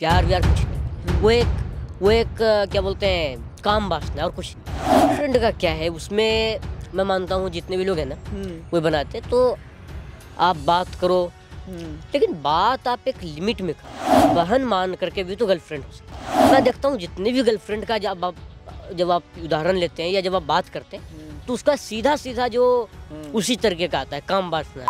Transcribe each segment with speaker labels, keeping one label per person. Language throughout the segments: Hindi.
Speaker 1: प्यार व्यार कुछ नहीं। वो एक क्या बोलते हैं काम वासना और कुछ नहीं। फ्रेंड का क्या है उसमें मैं मानता हूँ जितने भी लोग हैं ना वो बनाते तो आप बात करो, लेकिन बात आप एक लिमिट में करो। बहन मान करके भी तो गर्लफ्रेंड हो सकती है। मैं देखता हूँ जितने भी गर्लफ्रेंड का जब आप उदाहरण लेते हैं या जब आप बात करते हैं तो उसका सीधा सीधा जो उसी तरीके का आता है, काम वासना।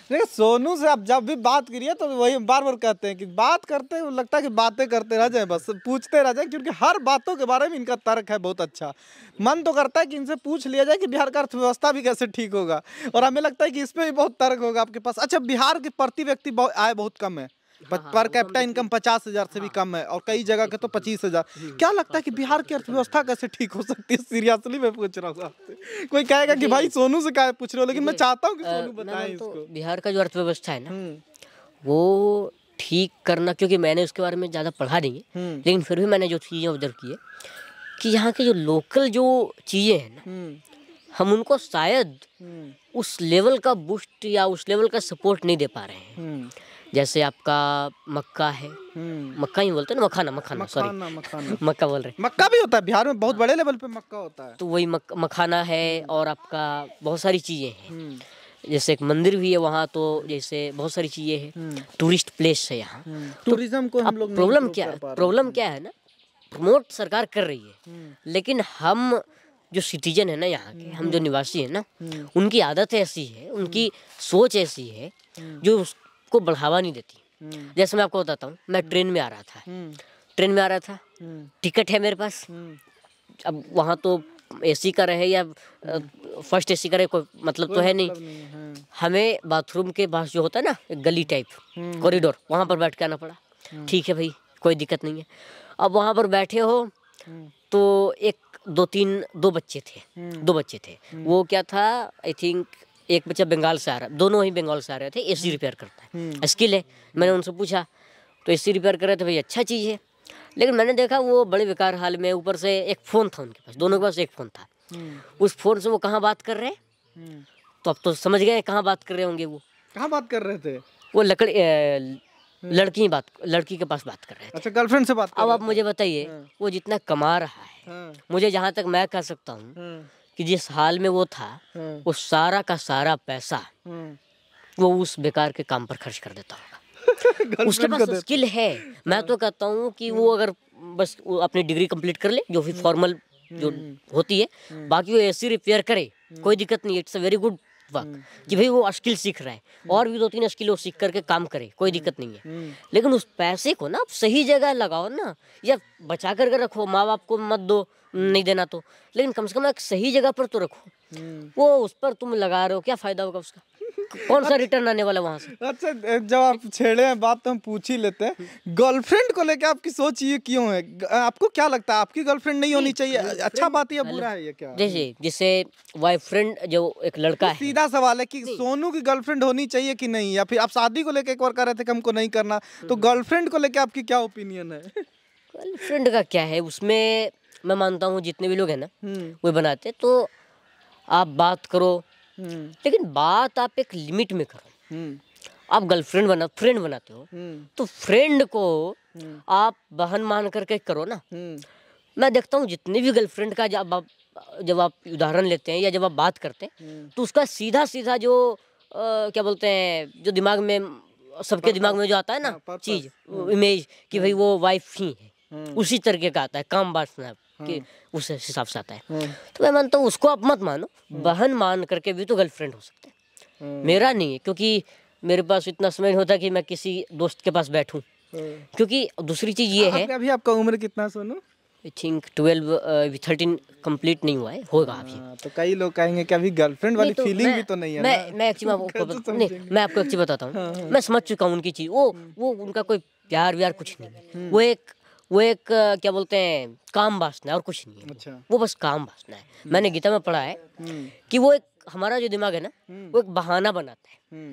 Speaker 2: देखिए सोनू से आप जब भी बात करिए तो वही बार बार कहते हैं कि बात करते हैं, लगता है कि बातें करते रह जाए, बस पूछते रह जाए, क्योंकि हर बातों के बारे में इनका तर्क है बहुत अच्छा। मन तो करता है कि इनसे पूछ लिया जाए कि बिहार का अर्थव्यवस्था भी कैसे ठीक होगा, और हमें लगता है कि इसमें भी बहुत तर्क होगा आपके पास। अच्छा, बिहार के प्रति व्यक्ति आय बहुत कम है, पर कैपिटा इनकम 50,000 से भी कम है, और कई जगह के तो 25,000। क्या लगता है कि बिहार की अर्थव्यवस्था कैसे ठीक हो सकती है? सीरियसली मैं पूछ रहा हूँ आपसे। कोई कहेगा कि भाई सोनू से क्या पूछ रहे हो, लेकिन मैं चाहता हूँ कि सोनू बताएं इसको।
Speaker 1: बिहार का जो अर्थव्यवस्था है ना वो ठीक करना, क्योंकि मैंने उसके बारे में ज़्यादा पढ़ा नहीं है, लेकिन फिर भी मैंने जो चीज़ें ऑब्जर्व की है कि यहाँ के जो लोकल जो चीज़ें हैं ना हम उनको शायद उस लेवल का बूस्ट या उस लेवल का सपोर्ट नहीं दे पा रहे हैं। जैसे आपका मक्का है, मक्का ही बोलते हैं ना, मखाना सॉरी मक्का बोल रहे हैं।
Speaker 2: मक्का भी होता है बिहार में, बहुत बड़े लेवल पे मक्का होता है।
Speaker 1: तो वही मखाना है और आपका बहुत सारी चीज़ें हैं, जैसे एक मंदिर भी है वहाँ, तो जैसे बहुत सारी चीज़ें हैं, टूरिस्ट प्लेस है यहाँ।
Speaker 2: टूरिज्म को हम लोग
Speaker 1: प्रॉब्लम क्या है ना, प्रमोट सरकार कर रही है, लेकिन हम जो सिटीजन है ना यहाँ के, हम जो निवासी हैं ना, उनकी आदत ऐसी है, उनकी सोच ऐसी है जो उसको बढ़ावा नहीं देती। जैसे मैं आपको बताता हूँ, मैं ट्रेन में आ रहा था, टिकट है मेरे पास। अब वहाँ तो एसी का रहे या फर्स्ट एसी का रहे कोई मतलब तो है नहीं। हमें बाथरूम के पास जो होता है ना एक गली टाइप कॉरिडोर, वहाँ पर बैठ के आना पड़ा। ठीक है भाई, कोई दिक्कत नहीं है। अब वहाँ पर बैठे हो तो दो बच्चे थे। वो क्या था, आई थिंक एक बच्चा बंगाल से आ रहा, दोनों ही बंगाल से आ रहे थे, एसी रिपेयर करता है, स्किल है। मैंने उनसे पूछा तो एसी रिपेयर कर रहे थे, भाई अच्छा चीज़ है, लेकिन मैंने देखा वो बड़े बेकार हाल में, ऊपर से एक फ़ोन था उनके पास, दोनों के पास एक फ़ोन था। उस फ़ोन से वो कहाँ बात कर रहे हैं, तो अब तो समझ गए कहाँ बात कर रहे होंगे। वो
Speaker 2: कहाँ बात कर रहे थे?
Speaker 1: वो लड़की के पास बात कर रहे थे।
Speaker 2: अच्छा, गर्लफ्रेंड से बात कर
Speaker 1: अब
Speaker 2: रहे
Speaker 1: आप मुझे बताइए वो जितना कमा रहा है, मुझे जहाँ तक मैं कह सकता हूँ कि जिस हाल में वो था, वो सारा का सारा पैसा वो उस बेकार के काम पर खर्च कर देता होगा। उसके पास स्किल है। मैं तो कहता हूँ कि वो अगर बस वो अपनी डिग्री कंप्लीट कर ले, जो भी फॉर्मल जो होती है, बाकी वो एसी रिपेयर करे, कोई दिक्कत नहीं है, it's a very good work कि भाई वो स्किल सीख रहा है, और भी 2-3 स्किल वो सीख करके काम करे, कोई दिक्कत नहीं है। लेकिन उस पैसे को ना आप सही जगह लगाओ ना, या बचा करके रखो, माँ बाप को मत दो, नहीं देना तो, लेकिन कम से कम एक सही जगह पर तो रखो। वो उस पर तुम लगा रहे हो, क्या फायदा होगा उसका? कौन सा रिटर्न आने वाला वहाँ से?
Speaker 2: अच्छा, जब आप छेड़े हैं बात तो हम पूछ ही लेते हैं। गर्लफ्रेंड को लेकर आपकी सोच ये क्यों है? आपको क्या लगता है आपकी गर्लफ्रेंड नहीं होनी चाहिए? अच्छा बात है या बुरा है ये क्या?
Speaker 1: जैसे वाइफ फ्रेंड जो एक लड़का है,
Speaker 2: सीधा सवाल है कि सोनू की गर्लफ्रेंड होनी चाहिए कि नहीं, या फिर आप शादी को लेकर एक बार कह रहे थे कि हमको नहीं करना, तो गर्लफ्रेंड को लेकर आपकी क्या ओपिनियन है?
Speaker 1: गर्लफ्रेंड का क्या है उसमें मैं मानता हूँ जितने भी लोग हैं ना वो बनाते तो आप बात करो, लेकिन बात आप एक लिमिट में करो। आप गर्लफ्रेंड फ्रेंड बनाते हो तो फ्रेंड को आप बहन मान करके करो ना। मैं देखता हूँ जितने भी गर्लफ्रेंड का जब आप उदाहरण लेते हैं या जब आप बात करते हैं तो उसका सीधा सीधा जो क्या बोलते हैं, जो दिमाग में सबके दिमाग में जो आता है ना चीज, इमेज कि भाई वो वाइफ ही है, उसी तरीके का आता है, काम वासना कि उस हिसाब से आता है। तो मैं मानता हूँ उसको आप मत मानो, बहन मान करके भी तो गर्लफ्रेंड हो सकते हैं। मेरा नहीं है, क्योंकि मेरे पास इतना समय नहीं होता कि मैं किसी दोस्त के पास बैठूं, क्योंकि दूसरी चीज ये है।
Speaker 2: अभी आपका उम्र कितना सोनू?
Speaker 1: आई थिंक 13 कंप्लीट नहीं हुआ है, होगा अभी।
Speaker 2: तो कई लोग कहेंगे कि अभी गर्लफ्रेंड वाली फीलिंग भी तो नहीं है।
Speaker 1: मैं आपको एक चीज बताता हूँ, मैं समझ चुका हूँ उनकी चीज। वो उनका कोई प्यार व्यार कुछ नहीं है, वो एक क्या बोलते हैं काम वासना और कुछ नहीं है। अच्छा। वो बस काम वासना है। मैंने गीता में पढ़ा है कि वो एक हमारा जो दिमाग है ना वो एक बहाना बनाता है।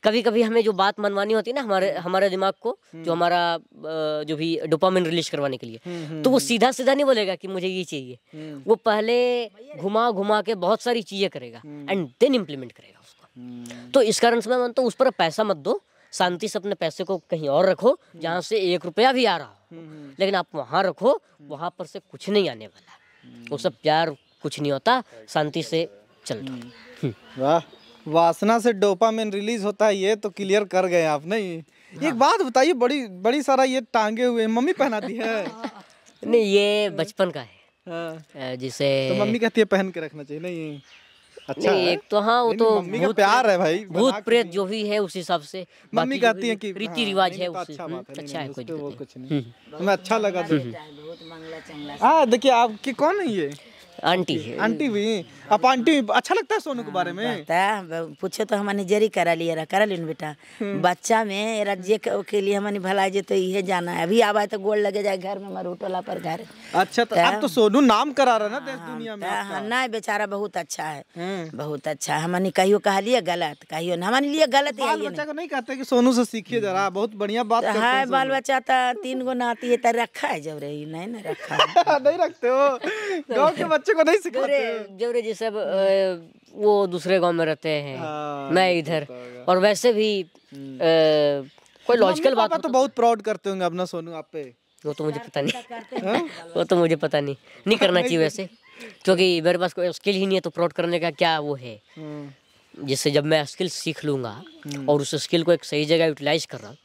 Speaker 1: कभी कभी हमें जो बात मनवानी होती है ना हमारे दिमाग को, जो हमारा जो भी डोपामिन रिलीज करवाने के लिए, तो वो सीधा सीधा नहीं बोलेगा कि मुझे ये चाहिए। वो पहले घुमा घुमा के बहुत सारी चीजें करेगा एंड देन इम्प्लीमेंट करेगा उसको। तो इस कारण से मैं मानता हूँ उस पर पैसा मत दो, शांति से अपने पैसे को कहीं और रखो जहाँ से 1 रुपया भी आ रहा हो, लेकिन आप वहाँ रखो, वहाँ पर से कुछ नहीं आने वाला। वो सब प्यार कुछ नहीं होता, शांति से चल दो।
Speaker 2: वाह, वासना से डोपामिन रिलीज होता है, ये तो क्लियर कर गए आप। नहीं एक बात बताइए, बड़ी बड़ी सारा ये टांगे हुए मम्मी पहनाती है?
Speaker 1: नहीं, ये बचपन का है।
Speaker 2: हाँ।
Speaker 1: जिसे
Speaker 2: तो मम्मी कहती है पहन के रखना चाहिए। नहीं अच्छा
Speaker 1: नहीं,
Speaker 2: है।
Speaker 1: एक तो हाँ, वो
Speaker 2: नहीं,
Speaker 1: तो
Speaker 2: मम्मी का प्यार है भाई,
Speaker 1: भूत प्रेत जो भी है उस हिसाब से,
Speaker 2: मम्मी
Speaker 1: बाकी जो
Speaker 2: कहती
Speaker 1: भी
Speaker 2: है कि
Speaker 1: रीति
Speaker 2: हाँ,
Speaker 1: रिवाज
Speaker 2: नहीं,
Speaker 1: है
Speaker 2: तो
Speaker 1: उस
Speaker 2: अच्छा बात है। नहीं,
Speaker 1: अच्छा है,
Speaker 2: नहीं,
Speaker 1: कोई
Speaker 2: उस पे वो
Speaker 1: दिक्कत
Speaker 2: कुछ नहीं। हमें अच्छा लगा तो।
Speaker 3: बहुत मंगला चंगला
Speaker 2: हाँ देखिए, आपकी कौन है ये?
Speaker 1: नहीं। आंटी है।
Speaker 2: आंटी भी? आप आंटी अच्छा लगता है सोनू के बारे में?
Speaker 3: पूछे तो हमने जरी करा लिया करा लिन बेटा बच्चा में राज्य के लिए हमने भलाई जे तो ये जाना है। अभी आवा तो गोल लगे जाए घर में मरू टोला पर घर।
Speaker 2: अच्छा, तो अब तो सोनू नाम करा रहा ना देश दुनिया में आपका।
Speaker 3: नहीं बेचारा बहुत अच्छा है, बहुत अच्छा है। हमने कहियो कहा लिए गलत, कहियो हमारे लिए गलत है।
Speaker 2: बाल बच्चा को नहीं कहते कि सोनू से सीखिए जरा, बहुत बढ़िया बात करते
Speaker 3: है
Speaker 2: हैं
Speaker 3: बाल बच्चा तो 3 गो नाती है तो रखा है जब रही नहीं ना रखा है।
Speaker 2: नहीं रखते हो गांव के बच्चे को, नहीं सिखाते।
Speaker 1: जबरे जी सब वो दूसरे गांव में रहते हैं,
Speaker 2: हाँ,
Speaker 1: मैं इधर। और वैसे भी कोई लॉजिकल बात
Speaker 2: पापा तो बहुत प्राउड करते होंगे अपना सोनू आप पे।
Speaker 1: वो तो मुझे पता नहीं। वो तो मुझे पता नहीं करना चाहिए वैसे, क्योंकि मेरे पास कोई स्किल ही नहीं है, तो प्राउड करने का क्या वो है। जिससे जब मैं स्किल सीख लूंगा और उस स्किल को एक सही जगह यूटिलाइज कर रहा हूँ,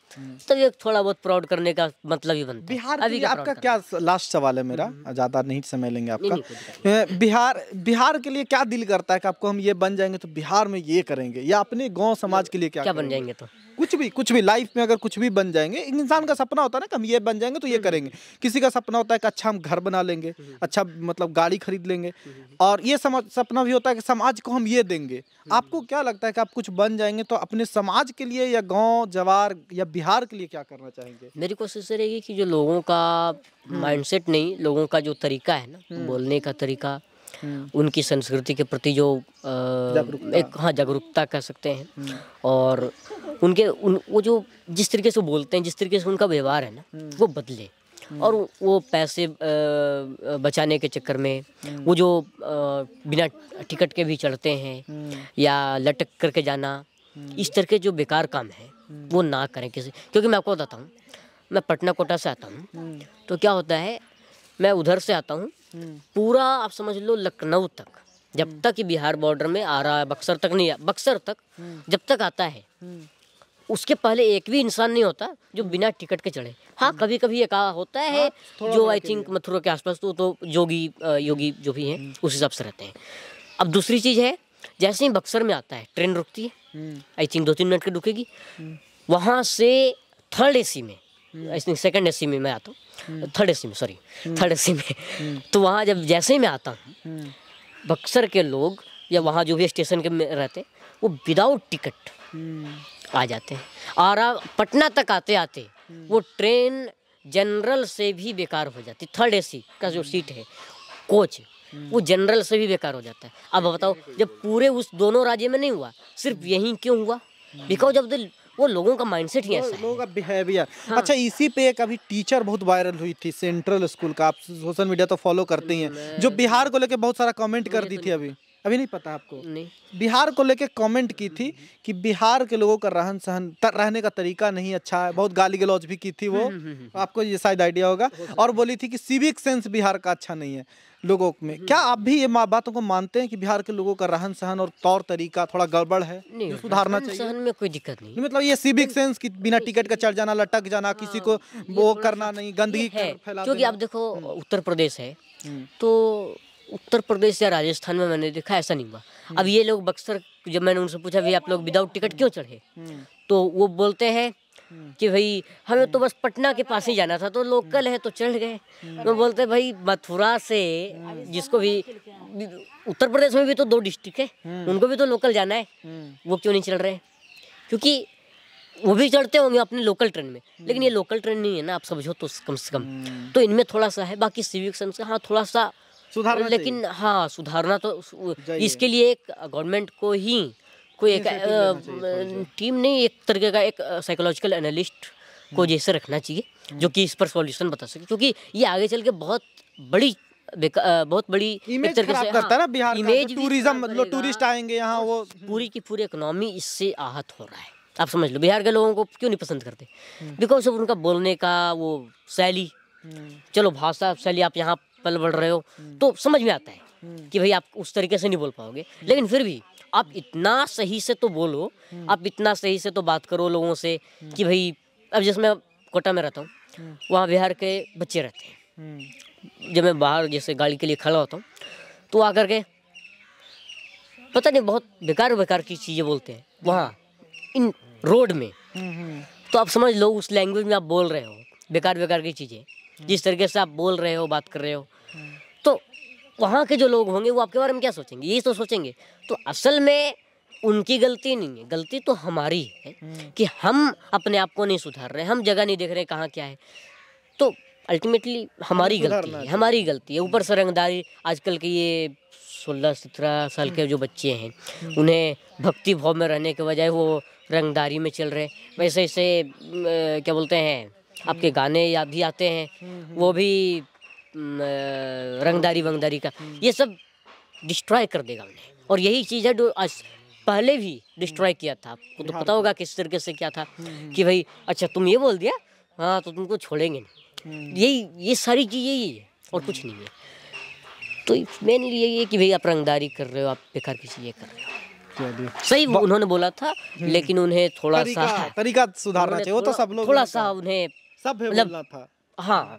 Speaker 1: तब ये थोड़ा बहुत प्राउड करने का मतलब ही बनता है।
Speaker 2: बिहार के लिए आपका क्या, लास्ट सवाल है मेरा, ज्यादा नहीं समय लेंगे आपका। बिहार के लिए क्या दिल करता है कि आपको हम ये बन जाएंगे तो बिहार में ये करेंगे, या अपने गांव समाज के लिए क्या
Speaker 1: बन जाएंगे? तो
Speaker 2: कुछ भी लाइफ में अगर कुछ भी बन जाएंगे, एक इंसान का सपना होता है ना कि हम ये बन जाएंगे तो ये करेंगे। किसी का सपना होता है कि अच्छा हम घर बना लेंगे, अच्छा मतलब गाड़ी खरीद लेंगे, और ये सपना भी होता है कि समाज को हम ये देंगे। आपको क्या लगता है कि आप कुछ बन जाएंगे तो अपने समाज के लिए या गांव जवार या बिहार के लिए क्या करना चाहेंगे?
Speaker 1: मेरी कोशिश रहेगी कि जो लोगों का माइंडसेट नहीं, लोगों का जो तरीका है ना, बोलने का तरीका, उनकी संस्कृति के प्रति जो एक जागरूकता कह सकते हैं, और उनके वो जो जिस तरीके से बोलते हैं, जिस तरीके से उनका व्यवहार है ना, वो बदले। और वो पैसे बचाने के चक्कर में वो जो बिना टिकट के भी चढ़ते हैं या लटक करके जाना, इस तरह के जो बेकार काम है वो ना करें किसी। क्योंकि मैं आपको बताता हूँ, मैं पटना कोटा से आता हूँ, तो क्या होता है, मैं उधर से आता हूँ, पूरा आप समझ लो लखनऊ तक, जब तक कि बिहार बॉर्डर में आ रहा है, बक्सर तक नहीं, बक्सर तक जब तक आता है, उसके पहले एक भी इंसान नहीं होता जो बिना टिकट के चढ़े। हाँ, कभी कभी एक होता है जो आई थिंक मथुरा के आसपास तो योगी जो भी हैं उस हिसाब से रहते हैं। अब दूसरी चीज़ है, जैसे ही बक्सर में आता है ट्रेन रुकती है, आई थिंक 2-3 मिनट की रुकेगी, वहाँ से थर्ड एसी में, आई थिंक सेकंड एसी में मैं आता हूँ, थर्ड एसी में तो वहाँ जब जैसे ही मैं आता हूँ, बक्सर के लोग या वहाँ जो भी स्टेशन के में रहते, वो विदाउट टिकट आ जाते हैं। और पटना तक आते आते वो ट्रेन जनरल से भी बेकार हो जाती, थर्ड एसी का जो सीट है कोच, वो जनरल से भी बेकार हो जाता है। अब बताओ, जब पूरे उस दोनों राज्य में नहीं हुआ, सिर्फ यहीं क्यों हुआ? बिकॉज ऑफ द वो लोगों का माइंडसेट ही ऐसा है,
Speaker 2: लोगों का बिहेवियर। अच्छा, इसी पे एक अभी टीचर बहुत वायरल हुई थी सेंट्रल स्कूल का, आप सोशल मीडिया तो फॉलो करते ही हैं, जो बिहार को लेके बहुत सारा कमेंट कर दी थी। अभी नहीं पता आपको?
Speaker 1: नहीं,
Speaker 2: बिहार को लेके कमेंट की थी कि बिहार के लोगों का रहन सहन रहने का तरीका नहीं अच्छा है, बहुत गाली गलौज भी की थी वो, आपको ये शायद आइडिया होगा। और बोली थी कि सिविक सेंस बिहार का अच्छा नहीं है लोगों में। क्या आप भी ये बातों को मानते हैं कि बिहार के लोगों का रहन सहन और तौर तरीका थोड़ा गड़बड़ है, जो सुधारना चाहिए?
Speaker 1: सहन में कोई दिक्कत नहीं,
Speaker 2: मतलब ये सिविक सेंस की बिना टिकट का चढ़ जाना, लटक जाना, किसी को वो करना नहीं, गंदगी फैला,
Speaker 1: क्योंकि आप देखो उत्तर प्रदेश है, तो उत्तर प्रदेश या राजस्थान में मैंने देखा ऐसा नहीं हुआ। अब ये लोग बक्सर, जब मैंने उनसे पूछा भाई आप लोग विदाउट टिकट क्यों चढ़े, तो वो बोलते हैं कि भाई हमें तो बस पटना के पास ही जाना था, तो लोकल है तो चढ़ गए। वो बोलते भाई मथुरा से, जिसको भी उत्तर प्रदेश में भी तो 2 डिस्ट्रिक्ट है, उनको भी तो लोकल जाना है, वो क्यों नहीं चढ़ रहे? क्योंकि वो भी चढ़ते होंगे अपने लोकल ट्रेन में, लेकिन ये लोकल ट्रेन नहीं है ना, आप समझो तो कम से कम। तो इनमें थोड़ा सा है, बाकी सिविक सेंस हाँ थोड़ा सा
Speaker 2: सुधारना,
Speaker 1: लेकिन हाँ सुधारना तो इसके लिए एक गवर्नमेंट को ही कोई एक टीम नहीं, एक तरीके का एक साइकोलॉजिकल एनालिस्ट को जैसे रखना चाहिए, जो कि इस पर सॉल्यूशन बता सके, क्योंकि ये आगे चल के बहुत बड़ी
Speaker 2: इमेज खराब करता है ना बिहार का। टूरिज्म, टूरिस्ट आएंगे यहाँ, वो
Speaker 1: पूरी की पूरी इकोनॉमी इससे आहत हो रहा है। आप समझ लो बिहार के लोगों को क्यों नहीं पसंद करते, बिकॉज ऑफ उनका बोलने का वो शैली। चलो भाषा शैली आप यहाँ पल बढ़ रहे हो तो समझ में आता है कि भाई आप उस तरीके से नहीं बोल पाओगे, लेकिन फिर भी आप इतना सही से तो बोलो, आप इतना सही से तो बात करो लोगों से कि भाई, अब जैसे मैं कोटा में रहता हूँ, वहाँ बिहार के बच्चे रहते हैं। जब मैं बाहर जैसे गाड़ी के लिए खड़ा होता हूँ तो आकर के पता नहीं बहुत बेकार बेकार की चीज़ें बोलते हैं वहाँ इन रोड में। तो आप समझ लो उस लैंग्वेज में आप बोल रहे हो बेकार बेकार की चीज़ें, जिस तरीके से आप बोल रहे हो बात कर रहे हो, तो वहाँ के जो लोग होंगे वो आपके बारे में क्या सोचेंगे, यही तो सोचेंगे। तो असल में उनकी गलती नहीं है, गलती तो हमारी है कि हम अपने आप को नहीं सुधार रहे, हम जगह नहीं देख रहे कहाँ क्या है। तो अल्टीमेटली हमारी गलती है, हमारी गलती है। ऊपर से रंगदारी, आजकल के ये 16-17 साल के जो बच्चे हैं उन्हें भक्ति भाव में रहने के बजाय वो रंगदारी में चल रहे। वैसे ऐसे क्या बोलते हैं आपके गाने या भी आते हैं वो भी रंगदारी वंगदारी का, ये सब डिस्ट्रॉय कर देगा उन्हें। और यही चीज़ है जो आज पहले भी डिस्ट्रॉय किया था। आपको तो पता होगा किस तरीके से क्या था कि भाई अच्छा तुम ये बोल दिया, हाँ तो तुमको छोड़ेंगे नहीं। यही ये सारी चीज़ यही है और कुछ नहीं है। तो मेनली यही है कि भाई आप रंगदारी कर रहे हो, आप बेकार की चीज़ें कर रहे हो। सही उन्होंने बोला था, लेकिन उन्हें थोड़ा सा
Speaker 2: तरीका सुधारना चाहिए। वो तो सब लोग
Speaker 1: थोड़ा सा उन्हें
Speaker 2: सब बोलना था।
Speaker 1: हाँ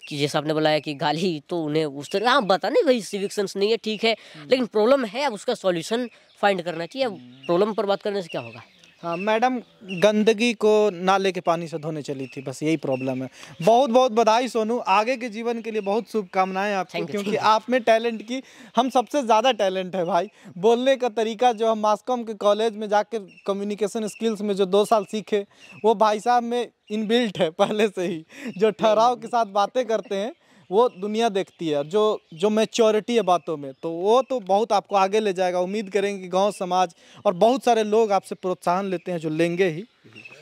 Speaker 1: कि जैसा आपने बोला है कि गाली, तो उन्हें उस तरह हाँ बता नहीं भाई सिविक सेंस नहीं है, ठीक है, लेकिन प्रॉब्लम है, अब उसका सॉल्यूशन फाइंड करना चाहिए। प्रॉब्लम पर बात करने से क्या होगा।
Speaker 2: हाँ मैडम, गंदगी को नाले के पानी से धोने चली थी, बस यही प्रॉब्लम है। बहुत बहुत बधाई सोनू, आगे के जीवन के लिए बहुत शुभकामनाएं आपको, क्योंकि आप में टैलेंट की हम सबसे ज़्यादा टैलेंट है भाई। बोलने का तरीका जो हम मास्कॉम के कॉलेज में जाके कम्युनिकेशन स्किल्स में जो 2 साल सीखे, वो भाई साहब में इनबिल्ट है पहले से ही। जो ठहराव के साथ बातें करते हैं वो दुनिया देखती है, जो मैच्योरिटी है बातों में, तो वो तो बहुत आपको आगे ले जाएगा। उम्मीद करेंगे कि गांव समाज और बहुत सारे लोग आपसे प्रोत्साहन लेते हैं, जो लेंगे ही।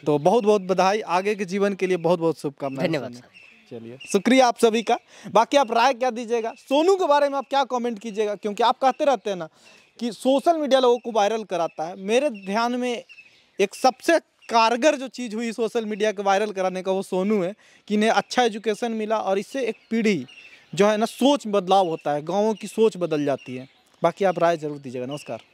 Speaker 2: तो बहुत बहुत बधाई, आगे के जीवन के लिए बहुत बहुत शुभकामनाएं।
Speaker 1: धन्यवाद।
Speaker 2: चलिए शुक्रिया आप सभी का। बाकी आप राय क्या दीजिएगा, सोनू के बारे में आप क्या कमेंट कीजिएगा, क्योंकि आप कहते रहते हैं ना कि सोशल मीडिया लोगों को वायरल कराता है। मेरे ध्यान में एक सबसे कारगर जो चीज़ हुई सोशल मीडिया को वायरल कराने का, वो सोनू है कि इन्हें अच्छा एजुकेशन मिला और इससे एक पीढ़ी जो है ना सोच बदलाव होता है, गाँवों की सोच बदल जाती है। बाकी आप राय जरूर दीजिएगा। नमस्कार।